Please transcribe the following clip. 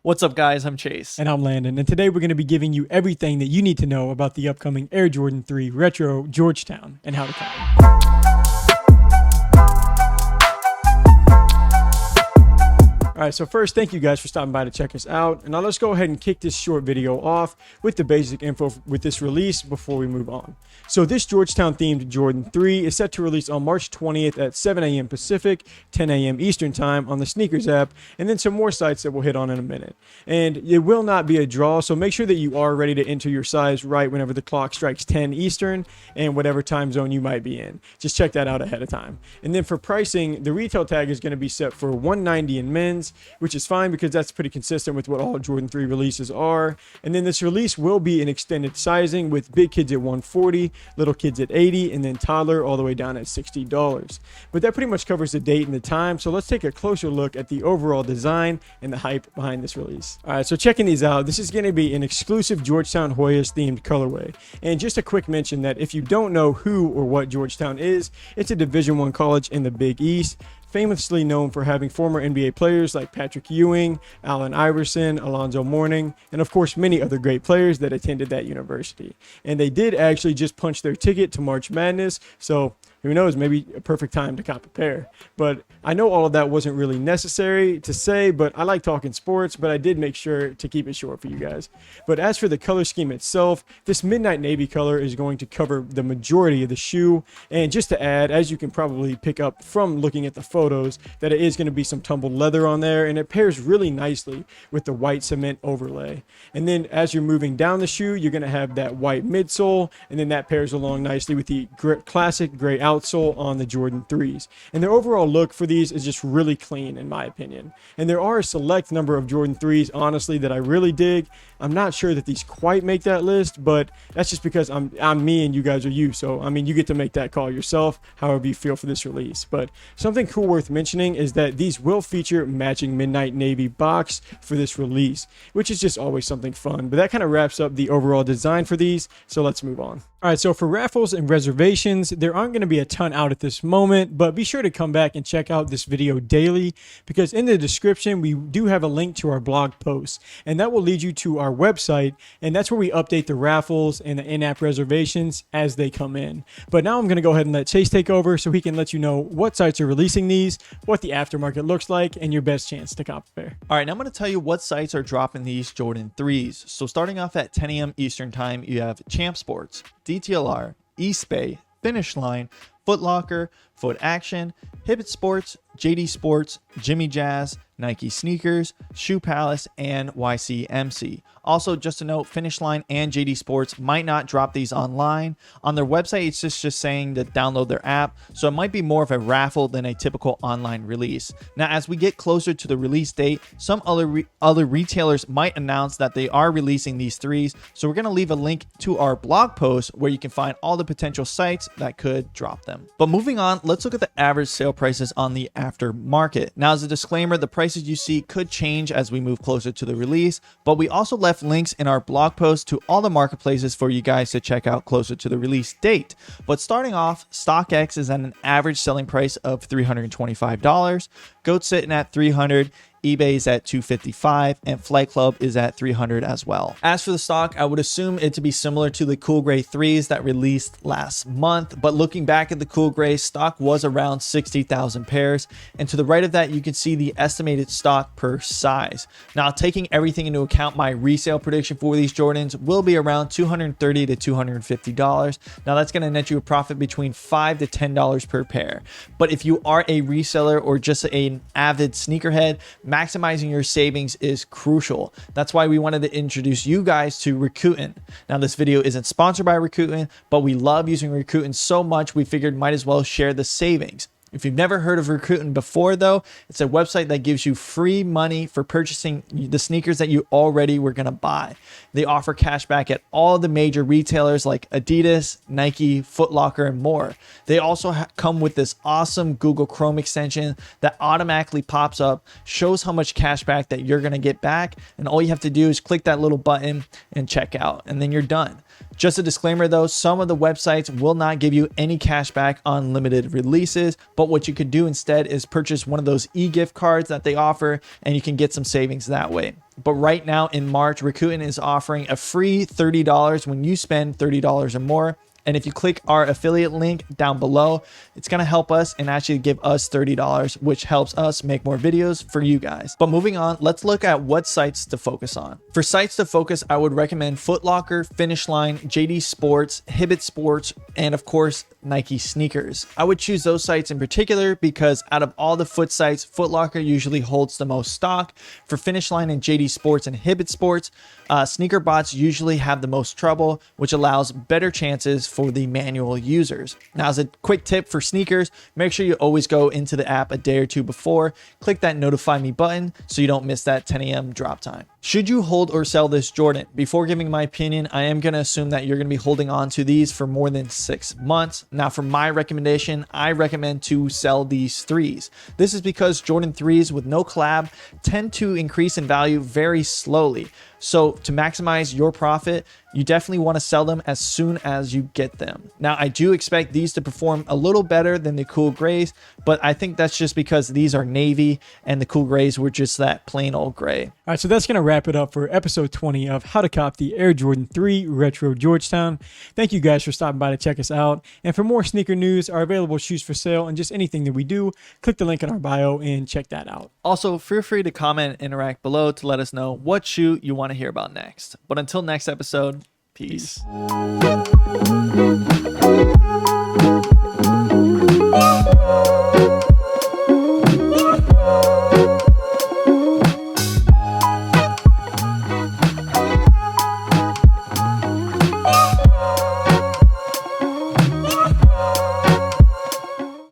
What's up, guys? I'm Chase. And I'm Landon. And today we're going to be giving you everything that you need to know about the upcoming Air Jordan 3 Retro Georgetown and how to come. All right, so first, thank you guys for stopping by to check us out. And now let's go ahead and kick this short video off with the basic info with this release before we move on. So this Georgetown themed Jordan 3 is set to release on March 20th at 7 a.m. Pacific, 10 a.m. Eastern time on the Sneakers app, and then some more sites that we'll hit on in a minute. And it will not be a draw, so make sure that you are ready to enter your size right whenever the clock strikes 10 Eastern and whatever time zone you might be in. Just check that out ahead of time. And then for pricing, the retail tag is going to be set for $190 in men's, which is fine because that's pretty consistent with what all Jordan 3 releases are. And then this release will be an extended sizing with big kids at $140, little kids at $80, and then toddler all the way down at $60. But that pretty much covers the date and the time, so let's take a closer look at the overall design and the hype behind this release. All right, so checking these out, this is going to be an exclusive Georgetown Hoyas themed colorway. And just a quick mention that if you don't know who or what Georgetown is, it's a Division I college in the Big East, famously known for having former NBA players like Patrick Ewing, Allen Iverson, Alonzo Mourning, and of course many other great players that attended that university. And they did actually just punch their ticket to March Madness, so who knows, maybe a perfect time to cop a pair. But I know all of that wasn't really necessary to say, but I like talking sports, but I did make sure to keep it short for you guys. But as for the color scheme itself, this midnight navy color is going to cover the majority of the shoe. And just to add, as you can probably pick up from looking at the photos, that it is going to be some tumbled leather on there, and it pairs really nicely with the white cement overlay. And then as you're moving down the shoe, you're going to have that white midsole, and then that pairs along nicely with the classic gray outsole on the Jordan 3s. And their overall look for these is just really clean in my opinion. And there are a select number of Jordan 3s honestly that I really dig. I'm not sure that these quite make that list, but that's just because I'm me and you guys are you. So I mean, you get to make that call yourself however you feel for this release. But something cool worth mentioning is that these will feature matching midnight navy box for this release, which is just always something fun. But that kind of wraps up the overall design for these, so let's move on. All right, so for raffles and reservations, there aren't going to be a ton out at this moment, but be sure to come back and check out this video daily, because in the description we do have a link to our blog post, and that will lead you to our website, and that's where we update the raffles and the in-app reservations as they come in. But now I'm going to go ahead and let Chase take over so he can let you know what sites are releasing these, what the aftermarket looks like, and your best chance to cop a pair. All right, now I'm going to tell you what sites are dropping these Jordan 3s. So starting off at 10 a.m. Eastern time, you have Champ Sports, DTLR, Eastbay, Finish Line, Foot Locker, Foot Action, Hibbett Sports, JD Sports, Jimmy Jazz, Nike Sneakers, Shoe Palace, and YCMC. Also, just a note, Finish Line and JD Sports might not drop these online. On their website, it's just saying to download their app, so it might be more of a raffle than a typical online release. Now, as we get closer to the release date, some other retailers might announce that they are releasing these 3s, so we're going to leave a link to our blog post where you can find all the potential sites that could drop them. But moving on, let's look at the average sale prices on the aftermarket. Now, as a disclaimer, the prices you see could change as we move closer to the release, but we also left links in our blog post to all the marketplaces for you guys to check out closer to the release date. But starting off, StockX is at an average selling price of $325, GOAT sitting at $300, eBay's at $255, and Flight Club is at $300 as well. As for the stock, I would assume it to be similar to the Cool Gray 3s that released last month, but looking back at the Cool Gray, stock was around 60,000 pairs, and to the right of that you can see the estimated stock per size. Now, taking everything into account, my resale prediction for these Jordans will be around $230 to $250. Now, that's going to net you a profit between $5 to $10 per pair. But if you are a reseller or just an avid sneakerhead, maximizing your savings is crucial. That's why we wanted to introduce you guys to Rakuten. Now, this video isn't sponsored by Rakuten, but we love using Rakuten so much we figured might as well share the savings. If you've never heard of Rakuten before, though, it's a website that gives you free money for purchasing the sneakers that you already were going to buy. They offer cash back at all the major retailers like Adidas, Nike, Foot Locker, and more. They also come with this awesome Google Chrome extension that automatically pops up, shows how much cash back that you're going to get back, and all you have to do is click that little button and check out, and then you're done. Just a disclaimer though, some of the websites will not give you any cash back on limited releases, but what you could do instead is purchase one of those e-gift cards that they offer and you can get some savings that way. But right now in March, Rakuten is offering a free $30 when you spend $30 or more. And if you click our affiliate link down below, it's going to help us and actually give us $30, which helps us make more videos for you guys. But moving on, let's look at what sites to focus on. For sites to focus, I would recommend Foot Locker, Finish Line, JD Sports, Hibbett Sports, and of course, Nike sneakers. I would choose those sites in particular because out of all the foot sites, Foot Locker usually holds the most stock. For Finish Line and JD Sports and Hibbett Sports, sneaker bots usually have the most trouble, which allows better chances for the manual users. Now, as a quick tip for sneakers, make sure you always go into the app a day or two before, click that notify me button so you don't miss that 10 a.m. drop time. Should you hold or sell this Jordan? Before giving my opinion, I am going to assume that you're going to be holding on to these for more than 6 months. Now, for my recommendation, I recommend to sell these threes. This is because Jordan 3s with no collab tend to increase in value very slowly. So to maximize your profit, you definitely want to sell them as soon as you get them. Now, I do expect these to perform a little better than the cool grays, but I think that's just because these are navy and the cool grays were just that plain old gray. All right, so that's going to wrap it up for episode 20 of How to Cop the Air Jordan 3 Retro Georgetown. Thank you guys for stopping by to check us out. And for more sneaker news, our available shoes for sale, and just anything that we do, click the link in our bio and check that out. Also, feel free to comment and interact below to let us know what shoe you want to hear about next. But until next episode, peace.